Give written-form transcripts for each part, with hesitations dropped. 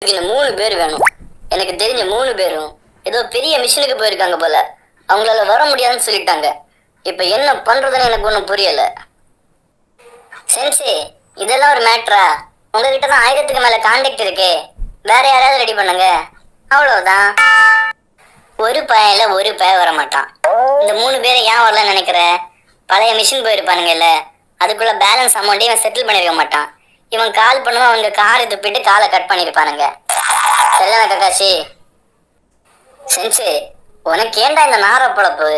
இந்த 3 பேர் வேணும். எனக்கு தெரிஞ்ச 3 பேரும் ஏதோ பெரிய மிஷனுக்கு போயிருக்காங்க போல. அவங்களால வர முடியாதுன்னு சொல்லிட்டாங்க. இப்ப என்ன பண்றதுன்னு எனக்கு ஒன்றும் புரியல. சென்சி, இதெல்லாம் ஒரு மேட்ரா? உங்ககிட்ட தான் 1000க்கு மேல கான்டாக்ட் இருக்கே. வேற யாராவது ரெடி பண்ணுங்க. அவ்வளவுதான். ஒரு பையன்ல ஒரு பய வர மாட்டான். இந்த 3 பேரை ஏன் வரலன்னு நினைக்கிற? பழைய மிஷின் போயிருப்பானுங்கல்ல, அதுக்குள்ள பேலன்ஸ் அமௌண்ட்டை இவன் செட்டில் பண்ணிருக்க மாட்டான். இவன் கால் பண்ணுவான், அவங்க காரை துப்பிட்டு காலை கட் பண்ணிருப்பானுங்க. சரிதான கக்காஷி? சென்சு, உனக்கு ஏண்டா இந்த நார பழப்பு?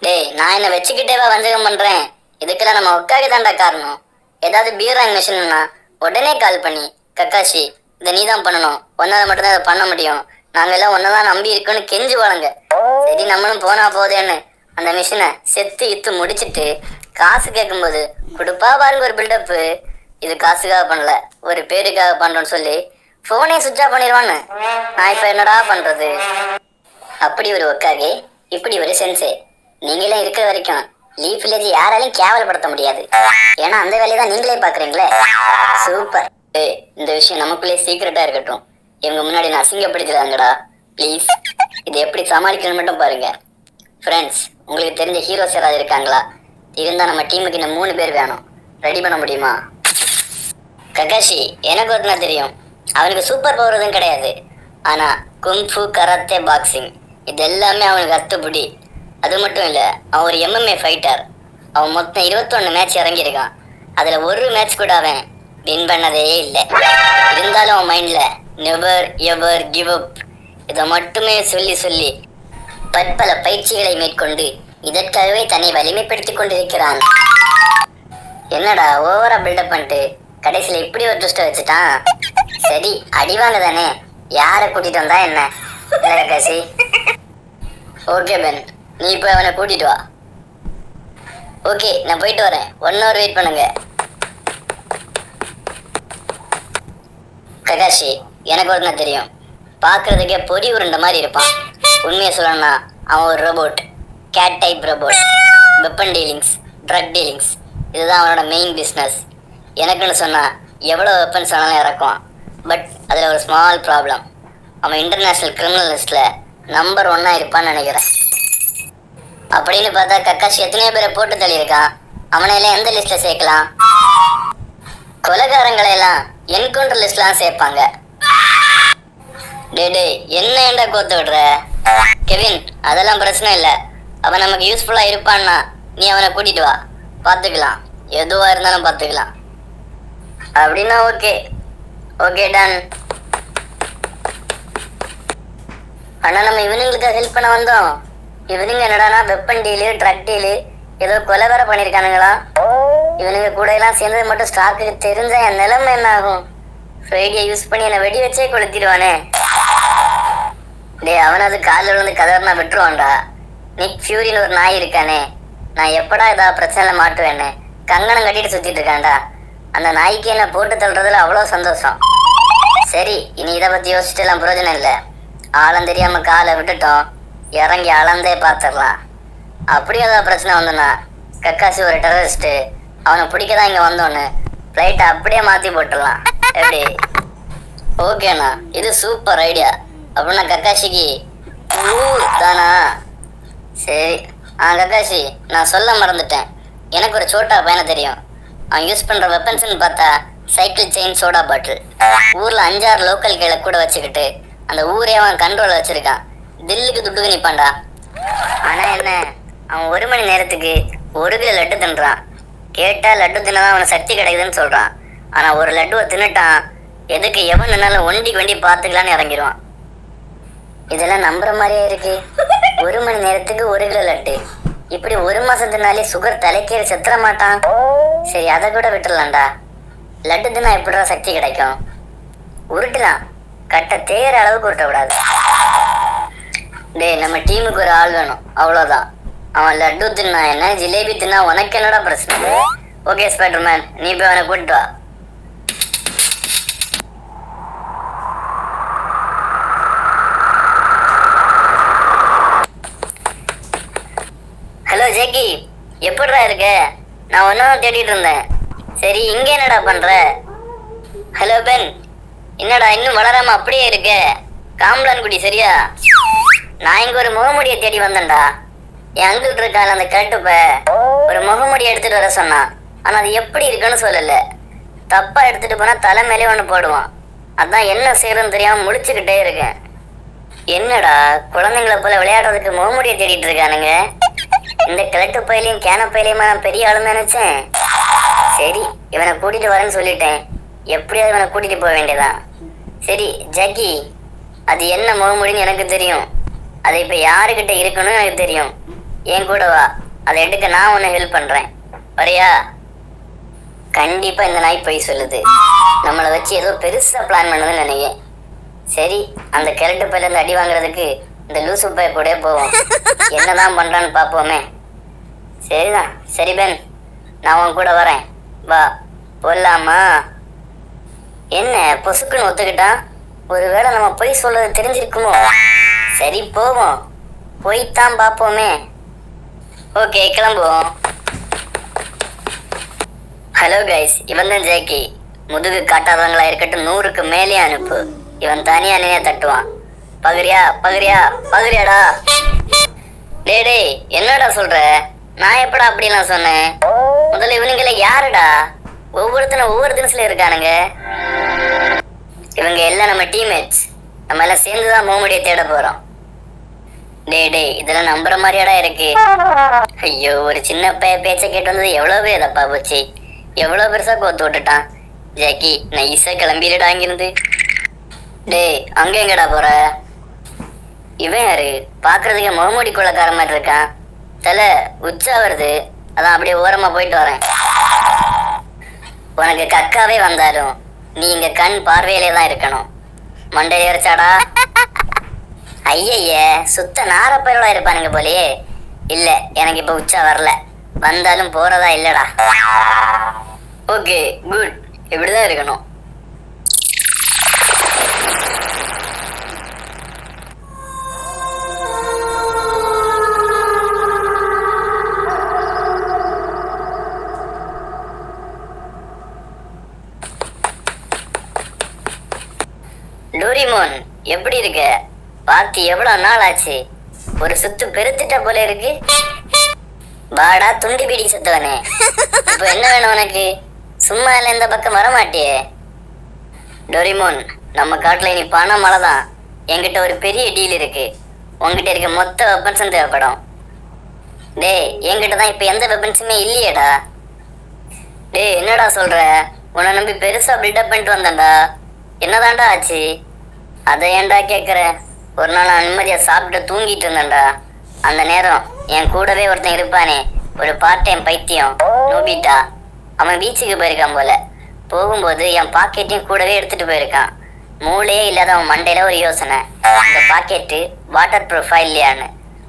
டேய், நான் என்ன வச்சுக்கிட்டேவா வஞ்சகம் பண்றேன்? இதுக்கெல்லாம் நம்ம உட்காக தாண்டா காரணம். ஏதாவது பீராங் மிஷின்னா உடனே கால் பண்ணி, கக்காஷி இதை நீ தான் பண்ணணும், ஒன்னால மட்டும்தான் அதை பண்ண முடியும், நாங்க எல்லாம் ஒன்னதான் நம்பி இருக்கோன்னு கெஞ்சு வாழுங்க. சரி நம்மளும் போனா போதேன்னு அந்த மிஷினை செத்து இத்து முடிச்சிட்டு காசு கேட்கும்போது கொடுப்பா பாருங்க ஒரு பில்டப்பு. இது காசுக்காக பண்ணல, ஒரு பேருக்காக பண்றோன்னு சொல்லி போனே சுவிட்ச் ஆஃப் பண்ணிடுவான்னு. நான் இப்ப என்னடா பண்றது? அப்படி ஒரு ஒக்காகே, இப்படி ஒரு சென்சே. நீங்களே இருக்கிற வரைக்கும் லீஃப் வில்லேஜ் யாராலையும் கேவலப்படுத்த முடியாது. ஏன்னா அந்த வேலையை தான் நீங்களே பாக்குறீங்களே. சூப்பர். இந்த விஷயம் நமக்குள்ளே சீக்கிரட்டா இருக்கட்டும். இவங்க முன்னாடி நான் அசிங்கப்படுத்திடாங்கடா ப்ளீஸ். இது எப்படி சமாளிக்கணும்னு மட்டும் பாருங்க. ஃப்ரெண்ட்ஸ், உங்களுக்கு தெரிஞ்ச ஹீரோஸ் யாராவது இருக்காங்களா? இருந்தா நம்ம டீமுக்கு இன்னும் 3 பேர் வேணும். ரெடி பண்ண முடியுமா? ககாஷி, எனக்கு ஒருத்தனா தெரியும். அவனுக்கு சூப்பர் பவர் எதுவும் கிடையாது. ஆனா குங்ஃபு, கராத்தே, பாக்ஸிங் இது எல்லாமே அவனுக்கு அத்துப்படி. அது மட்டும் இல்ல, அவன் ஒரு MMA ஃபைட்டர். அவன் மொத்தம் 21 மேட்ச் இறங்கியிருக்கான். அதுல ஒரு மேட்ச் கூட அவன் வின் பண்ணதே இல்லை. இருந்தாலும் அவன் மைண்ட்ல நெவர் எவர் கிவ் அப் இதை மட்டுமே சொல்லி சொல்லி பற்பல பயிற்சிகளை மேற்கொண்டு இதற்காகவே தன்னை வலிமைப்படுத்திக் கொண்டிருக்கிறான். என்னடா ஓவரா பில்டப் பண்ணிட்டு கடைசியில இப்படி ஒரு ட்விஸ்ட் வச்சுட்டான். சரி, அடிவாங்க தானே, யாரை கூட்டிட்டு வந்தா என்ன? ககாஷி, ஓகே பென், நீ இப்போ அவனை கூட்டிட்டு வா. ஓகே, நான் போயிட்டு வரேன். 1 hour வெயிட் பண்ணுங்க. ககாஷி, எனக்கு ஒருத்தன தெரியும். பார்க்கறதுக்கே பொடி உருண்ட மாதிரி இருப்பான். உண்மையை சொல்லணும்னா அவன் ஒரு robot, cat type robot. Weapon dealings, drug dealings இதுதான் அவனோட மெயின் பிஸ்னஸ். எனக்குன்னு சொன்னா எவ்வளோ வெப்பன்ஸ் ஆனாலும் இறக்குவான். பட் அதில் ஒரு ஸ்மால் ப்ராப்ளம். அவன் இன்டர்நேஷ்னல் கிரிமினல் லிஸ்ட்டில் நம்பர் 1 இருப்பான்னு நினைக்கிறேன். அப்படின்னு பார்த்தா கக்காஷி எத்தனையோ பேரை போட்டு தள்ளியிருக்கான். அவனையெல்லாம் எந்த லிஸ்ட்டில் சேர்க்கலாம்? கொலைகாரங்களை எல்லாம் என்கவுண்டர் லிஸ்ட்லாம் சேர்ப்பாங்க. டே என்ன ஏண்டா கோத்து விடுற? கெவின், அதெல்லாம் பிரச்சனை இல்லை. அவன் நமக்கு யூஸ்ஃபுல்லாக இருப்பான்னா நீ அவனை கூட்டிட்டு வா, பார்த்துக்கலாம். எதுவாக இருந்தாலும் பார்த்துக்கலாம். அப்படின்னா ஓகே. Okay done. ஆனால் நம்ம இவனுங்களுக்கு ஹெல்ப் பண்ண வந்தோம். இவனுங்க என்னடானா வெப்பன் டீலு, ட்ரக் டீலு ஏதோ கொலை வேற பண்ணியிருக்கானுங்களா? இவனுங்க கூட எல்லாம் சேர்ந்தது மட்டும் ஸ்டார்க்கு தெரிஞ்சா என் நிலைமை என்ன ஆகும்? ஃப்ரைடியை யூஸ் பண்ணி என்னை வெடி வச்சே கொளுத்திடுவானே. டே, அவனாவது காலில் விழுந்து கதறினா விட்டுருவான்டா. நிக் ஃபியூரின்னு ஒரு நாய் இருக்கானே, நான் எப்படா ஏதாவது பிரச்சனை மாட்டுவேன்னு கங்கணம் கட்டிட்டு சுத்திட்டு இருக்கான்டா. அந்த நாய்க்கு என்ன போட்டு தள்ளுறதுல அவ்வளோ சந்தோஷம். சரி, இனி இதை பற்றி யோசிச்சுட்டு எல்லாம் பிரயோஜனம் இல்லை. ஆழம் தெரியாம காலை விட்டுட்டோம், இறங்கி அளந்தே பார்த்துடலாம். அப்படி ஏதாவது பிரச்சனை வந்தோன்னா கக்காசி ஒரு டெரரிஸ்ட்டு, அவனை பிடிக்க தான் இங்கே வந்தோன்னு ஃப்ளைட்டை அப்படியே மாற்றி போட்டுடலாம். எப்படி? ஓகேண்ணா, இது சூப்பர் ஐடியா. அப்படின்னா கக்காஷிக்கு தானா? சரி. கக்காஷி, நான் சொல்ல மறந்துட்டேன். எனக்கு ஒரு சோட்டா பையனை தெரியும். அவன் யூஸ் பண்ணுற வெப்பன்ஸ்ன்னு பார்த்தா சைக்கிள் செயின், சோடா பாட்டில். ஊரில் 5-6 லோக்கல் கீழே கூட வச்சுக்கிட்டு அந்த ஊரே அவன் கண்ட்ரோலில் வச்சுருக்கான். தில்லுக்கு துட்டுக்கு நிற்பான்டா. ஆனால் என்ன, அவன் 1 மணி நேரத்துக்கு 1 கிலோ லட்டு தின்றான். கேட்டால் லட்டு தின்னதான் அவனை சக்தி கிடைக்குதுன்னு சொல்கிறான். ஆனால் ஒரு லட்டுவை தின்னுட்டான், எதுக்கு எவன் நின்னாலும் ஒண்டிக்கு வண்டி பார்த்துக்கலான்னு இறங்கிடுவான். இதெல்லாம் நம்புற மாதிரியே இருக்கு. 1 மணி நேரத்துக்கு 1 கிலோ லட்டு. இப்படி 1 மாசத்துனாலே சுகர் தலைக்கேறி செத்துற மாட்டான். சரி, அதை கூட விட்டுடலாம்டா. லட்டு தின்னா எப்படிடா சக்தி கிடைக்கும்? உருட்டலாம், கட்ட தேற அளவுக்கு உருட்டக்கூடாது. டே, நம்ம டீமுக்கு ஒரு ஆள் வேணும், அவ்வளோதான். அவன் லட்டு தின்னா என்ன, ஜிலேபி தின்னா உனக்கு என்னடா பிரச்சனை? ஓகே ஸ்பைடர்மேன், நீ போய் அவனை கூட்டிட்டு வா. ஹலோ ஜேக்கி, எப்படிடா இருக்க? நான் ஒன்றும் தேடிட்டு இருந்தேன். சரி, இங்கே என்னடா பண்ற? ஹலோ பென், என்னடா இன்னும் வளராம அப்படியே இருக்க? காம்லான் குடி சரியா? நான் இங்க ஒரு முகமூடியை தேடி வந்தேன்டா. என் அங்கிள் இருக்கான அந்த கட்டுப்ப ஒரு முகமூடி எடுத்துட்டு வர சொன்னான். ஆனா அது எப்படி இருக்குன்னு சொல்லல. தப்பா எடுத்துட்டு போனா தலை மேலே ஒன்று போடுவான். அதான் என்ன செய்யறதுன்னு தெரியாம முழிச்சுக்கிட்டே இருக்கேன். என்னடா குழந்தைங்களை போல விளையாடுறதுக்கு முகமூடியை தேடிட்டு இருக்கானுங்க. இந்த கிழட்டு பயிலையும் கேன பயிலையுமா நான் பெரிய ஆளுன்னு நினைச்சேன். சரி, இவனை கூட்டிட்டு வரேன்னு சொல்லிட்டேன். எப்படியாவது இவனை கூட்டிட்டு போக வேண்டியதான். சரி ஜக்கி, அது என்ன முகமூடின்னு எனக்கு தெரியும். அது இப்ப யாருக்கிட்ட இருக்குன்னு எனக்கு தெரியும். என் கூட வா, அதை எடுக்க நான் உன்னை ஹெல்ப் பண்றேன். வரியா? கண்டிப்பா இந்த நாய் போய் சொல்லுது. நம்மளை வச்சு ஏதோ பெருசா பிளான் பண்ணுதுன்னு நினைக்கிறேன். சரி, அந்த கிழட்டு பையில இருந்து அடி வாங்குறதுக்கு இந்த லூசு பைய கூட போவோம். என்னதான் பண்றான்னு பாப்போமே. சரிதான். சரி பென், நான் உன் கூட வரேன். வா போலாமா? என்ன பொசுக்குன்னு ஒத்துக்கிட்டான்? ஒருவேளை நம்ம போய் சொல்றது தெரிஞ்சிருக்குமோ? சரி போவோம், போய்த்தான் பாப்போமே. ஓகே கிளம்புவோம். ஹலோ கைஸ், இவன் தான் ஜேக்கி. முதுகு காட்டாதவங்களா இருக்கட்டும் 100க்கு மேலே அனுப்பு. இவன் தனியா நினைய தட்டுவான். பகிரியா பகிரியா பகிரியாடா? டே என்னடா சொல்ற? நான் எப்படா அப்படிலாம் சொன்னேன்? முதல்ல இவனுங்கள யாருடா? ஒவ்வொருத்தனும் ஒவ்வொரு தினசுல இருக்கானுங்க. இவங்க எல்லாம் நம்ம டீம்மேட்ஸ். நம்ம எல்லாம் சேர்ந்துதான் முகமூடியை தேட போறோம். டே இதெல்லாம் நம்புற மாதிரியாடா இருக்கு? ஐயோ, ஒரு சின்ன பேச்ச கேட்டு வந்தது எவ்வளவு தப்பா போச்சு. எவ்வளவு பெருசா கோத்து விட்டுட்டான். ஜாக்கி நைஸா கிளம்பிடுடா அங்கிருந்து. டேய் அங்க எங்கடா போற? இவன் யாரு? பாக்குறதுக்கு முகமூடி கொள்ளக்கார மாதிரி இருக்கான். தலை உச்சா வருது, அதான் அப்படியே ஓரமா போயிட்டு வரேன். உனக்கு கக்காவே வந்தாலும் நீ இங்க கண் பார்வையிலே தான் இருக்கணும். மண்டை ஏறிச்சாடா? ஐய, சுத்த நாரப்பயலோட இருப்பானுங்க போலயே. இல்ல, எனக்கு இப்ப உச்சா வரல. வந்தாலும் போறதா இல்லடா. ஓகே குட், இப்படிதான் இருக்கணும். டோரிமோன் எப்படி இருக்க? பார்த்து எவ்வளவு நாள் ஆச்சு. ஒரு சுத்து பெருத்துட்ட போல இருக்கு. பாடா துண்டி பீடி சுத்தவனே, இப்ப என்ன வேணும் உனக்கு? சும்மா இல்ல இந்த பக்கம் வரமாட்டியே. டோரிமோன், நம்ம காட்டுல இனி பணம் மழைதான். என்கிட்ட ஒரு பெரிய டீல் இருக்கு. உங்ககிட்ட இருக்க மொத்த வெப்பன்ஸும் தேவைப்படும். டேய் என்கிட்ட தான் இப்ப எந்த வெப்பன்ஸுமே இல்லையேடா. டேய் என்னடா சொல்ற? உன்னை நம்பி பெருசா பில்டப் பண்ணிட்டு வந்தேன்டா. என்னதான்டா ஆச்சு? அதை ஏன்டா கேட்குற? ஒரு நாள் நான் நிம்மதியாக சாப்பிட்டு தூங்கிட்டு இருந்தேன்டா. அந்த நேரம் என் கூடவே ஒருத்தன் இருப்பானே, ஒரு பார்ட் டைம் பைத்தியம் நோபிட்டா. அவன் பீச்சுக்கு போயிருக்கான் போல. போகும்போது என் பாக்கெட்டையும் கூடவே எடுத்துட்டு போயிருக்கான். மூளையே இல்லாத அவன் மண்டையில ஒரு யோசனை, இந்த பாக்கெட்டு வாட்டர் ப்ரூஃபா இல்லையான்னு.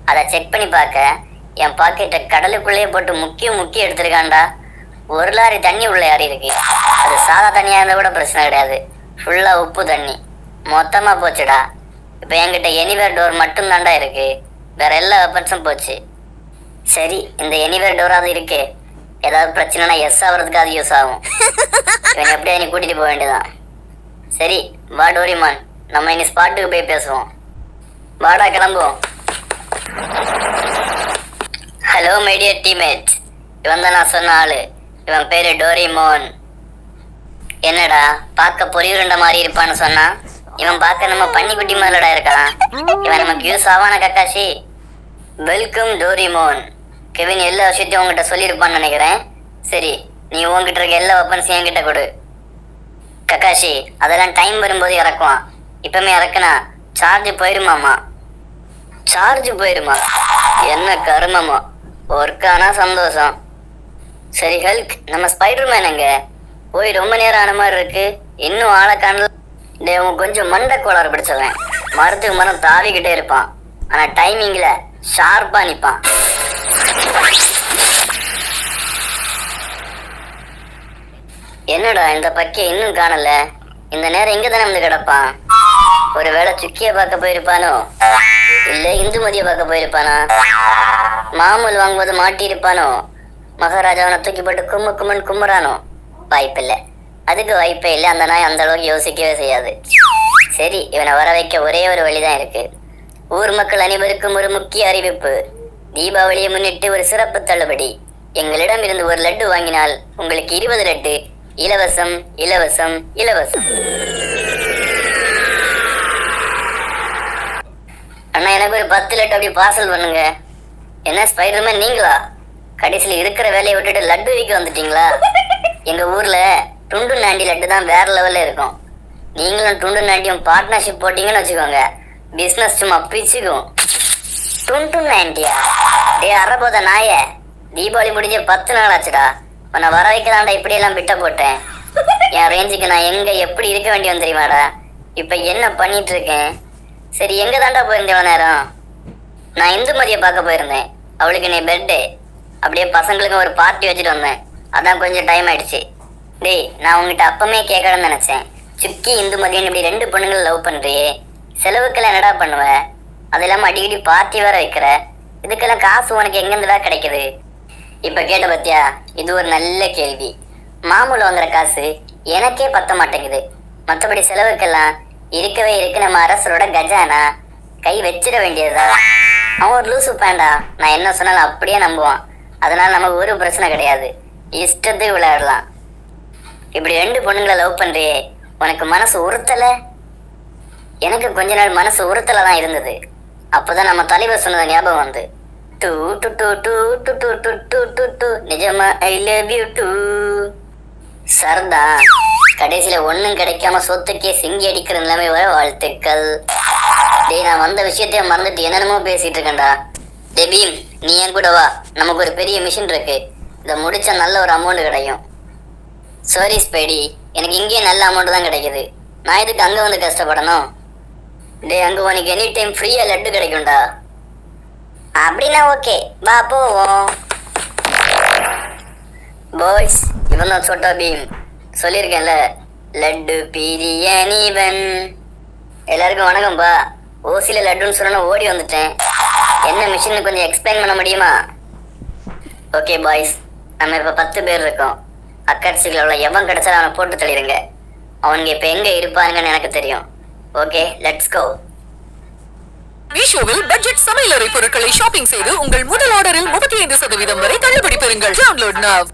அதை செக் பண்ணி பார்க்க என் பாக்கெட்டை கடலுக்குள்ளேயே போட்டு முக்கிய எடுத்திருக்கான்டா. 1 லாரி தண்ணி உள்ள ஏறி இருக்கு. அது சாதா தண்ணியாக இருந்தால் கூட பிரச்சனை கிடையாது. ஃபுல்லாக உப்பு தண்ணி. மொத்தமாக போச்சுடா. இப்போ என்கிட்ட எனிவேர் டோர் மட்டும் தாண்டா இருக்கு. வேற எல்லா வெப்பன்ஸும் போச்சு. சரி, இந்த எனிவேர் டோராவது இருக்கு. ஏதாவது பிரச்சனைனா எஸ் ஆகிறதுக்கு அது யூஸ் ஆகும். இவன் எப்படியா நீ கூட்டிகிட்டு போக வேண்டியதான். சரி வா டோரிமான், நம்ம இனி ஸ்பாட்டுக்கு போய் பேசுவோம். வாடா கிளம்புவோம். ஹலோ மை டியர் டீம்மேட், இவன் தான் நான் சொன்ன ஆளு. இவன் பேரு டோரிமோன். என்னடா பார்க்க பொரியுருண்ட மாதிரி இருப்பான்னு சொன்னா, இவன் பார்க்க நம்ம பன்னிக்குட்டி மாதிரிடா இருக்கான். இவன் நமக்கு யூஸ் ஆவான கக்காஷி. Welcome Doraemon. கெவின் எல்லா விஷயத்தையும் உங்ககிட்ட சொல்லியிருப்பான்னு நினைக்கிறேன். சரி, நீ உங்ககிட்ட இருக்க எல்லா வெப்பன்ஸையும் என்கிட்ட கொடு. கக்காஷி அதெல்லாம் டைம் வரும்போது இறக்குவான். இப்பவுமே இறக்குனா சார்ஜ் போயிருமாமா. சார்ஜ் போயிருமா? என்ன கருமமோ. ஒர்க்கானா சந்தோஷம். சரி ஹல்க், நம்ம ஸ்பைடர்மேன் எங்க? போய் ரொம்ப நேரம் ஆன மாதிரி இருக்கு. இன்னும் ஆளை காணல. அவன் கொஞ்சம் மண்டை கோளாறு பிடிச்சவன். மரத்துக்கு மரம் தாவிக்கிட்டே இருப்பான். ஆனா டைமிங்ல ஷார்ப்பா நிப்பான். என்னடா இந்த பக்கிய இன்னும் காணல? இந்த நேரம் எங்க தானே வந்து கிடப்பான்? ஒருவேளை சுக்கிய பார்க்க போயிருப்பானோ, இல்ல இந்துமதியை பார்க்க போயிருப்பானா? மாமூல் வாங்கும்போது மாட்டி இருப்பானோ? மகாராஜாவனை தூக்கி போட்டு கும்முன்னு கும்புறானோ? வாய்ப்பில்லை. அதுக்கு வாய்ப்பே இல்லை. அந்த நாய் அந்த அளவுக்கு யோசிக்கவே செய்யாது. சரி, இவனை வர வைக்க ஒரே ஒரு வழிதான் இருக்கு. ஊர் மக்கள் அனைவருக்கும் ஒரு முக்கிய அறிவிப்பு. தீபாவளியை முன்னிட்டு ஒரு சிறப்பு தள்ளுபடி. எங்களிடம் இருந்து ஒரு லட்டு வாங்கினால் உங்களுக்கு 20 லட்டு இலவசம் இலவசம் இலவசம். அண்ணா, எனக்கு ஒரு 10 லட்டு அப்படி பார்சல் பண்ணுங்க. என்ன ஸ்பைடர்மேன் நீங்களா? கடைசியில் இருக்கிற வேலையை விட்டுட்டு லட்டு விற்க வந்துட்டீங்களா? எங்க ஊர்ல டுண்டு நாண்டி லட்டு தான் வேற லெவல்ல இருக்கும். நீங்களும் டுண்டு நாண்டியும் பார்ட்னர்ஷிப் போட்டீங்கன்னு வச்சுக்கோங்க, பிசினஸ் சும்மா பிச்சுக்கும். டுண்டு நாண்டியா? டே அறபோத நாய, தீபாவளி முடிஞ்ச 10 நாள் ஆச்சுடா. உன்னை வர வைக்கலாம்டா இப்படியெல்லாம் விட்ட போட்டேன். என் ரேஞ்சுக்கு நான் எங்க எப்படி இருக்க வேண்டியவன் தெரியுமாடா? இப்ப என்ன பண்ணிட்டு இருக்கேன்? சரி, எங்க தாண்டா போயிருந்தேன் இவ்வளோ நேரம்? நான் இந்துமதியை பார்க்க போயிருந்தேன். அவளுக்கு நீ பெர்த்டே. அப்படியே பசங்களுக்கு ஒரு பார்ட்டி வச்சுட்டு வந்தேன். அதான் கொஞ்சம் டைம் ஆயிடுச்சு. டேய், நான் உங்ககிட்ட அப்பமே கேட்கணும்னு நினைச்சேன். சுக்கி இந்துமதியன் இப்படி 2 பொண்ணுங்களை லவ் பண்றியே, செலவுக்கெல்லாம் என்னடா பண்ணுவ? அது இல்லாம அடிக்கடி பார்ட்டி வேற வைக்கிற. இதுக்கெல்லாம் காசு உனக்கு எங்கேருந்துடா கிடைக்குது? இப்ப கேட்ட பத்தியா? இது ஒரு நல்ல கேள்வி. மாமூல் வாங்குற காசு எனக்கே பத்த மாட்டேங்குது. மற்றபடி செலவுக்கெல்லாம் இருக்கவே இருக்கு நம்ம அரசரோட கஜானா. கை வச்சிட வேண்டியதா? அவன் ஒரு லூசு பேண்டா. நான் என்ன சொன்னாலும் அப்படியே நம்புவான். அதனால நமக்கு ஒரு பிரச்சனை கிடையாது. இஷ்டத்துக்கு விளையாடலாம். இப்படி 2 பொண்ணுங்களை லவ் பண்றியே, உனக்கு மனசு உறுத்தல? எனக்கு கொஞ்ச நாள் மனசு உறுத்தல தான் இருந்தது. அப்போதான் நம்ம தலைவர் சொன்னது ஞாபகம் வந்து, டூ டூ டூ டூ டூ டூ டூ டூ டூ டூ நிஜமா I love you too. Saradha, கடைசியில ஒன்னும் கிடைக்காம சொத்துக்கே சிங்கி அடிக்கிற நிலைமை வர வாழ்த்துக்கள். டேய், நான் வந்த விஷயத்தையே மறந்துட்டு என்னென்னமோ பேசிட்டு இருக்கேன்டா. டே பீம், நீ என் கூட வா. நமக்கு ஒரு பெரிய மிஷின் இருக்கு. இதை முடிச்சா நல்ல ஒரு அமௌண்ட் கிடைக்கும். சாரி ஸ்பைடி, எனக்கு இங்கேயே நல்ல அமௌண்ட் தான் கிடைக்குது. நான் இதுக்கு அங்கே வந்து கஷ்டப்படணும்? டே, அங்கே உனக்கு எனி டைம் ஃப்ரீயா லட்டு கிடைக்கும்டா. அப்படின்னா ஓகே, வா போவோம். பாய்ஸ், இவன் தான் சோட்டா பீம். சொல்லியிருக்கேன்ல, லட்டு பிரியாணிவன். எல்லாருக்கும் வணக்கம்பா. ஓசில லட்டுன்னு சொன்னா ஓடி வந்துட்டேன். என்ன மிஷின் கொஞ்சம் எக்ஸ்பிளைன் பண்ண முடியுமா? ஓகே பாய்ஸ், நம்ம இப்போ 10 பேர் இருக்கோம். அக்கட்சிகளில் உள்ள எவன் கிடைச்சாலும் அவனை போட்டு தள்ளிடுங்க. அவனுங்க இப்போ எங்கே இருப்பாங்கன்னு எனக்கு தெரியும். Okay, let's go. மீஷோவில் பட்ஜெட் சமையலறை பொருட்களை ஷாப்பிங் செய்து உங்கள் முதல் ஆர்டரில் 35% வரை தள்ளுபடி பெறுங்கள். Download now.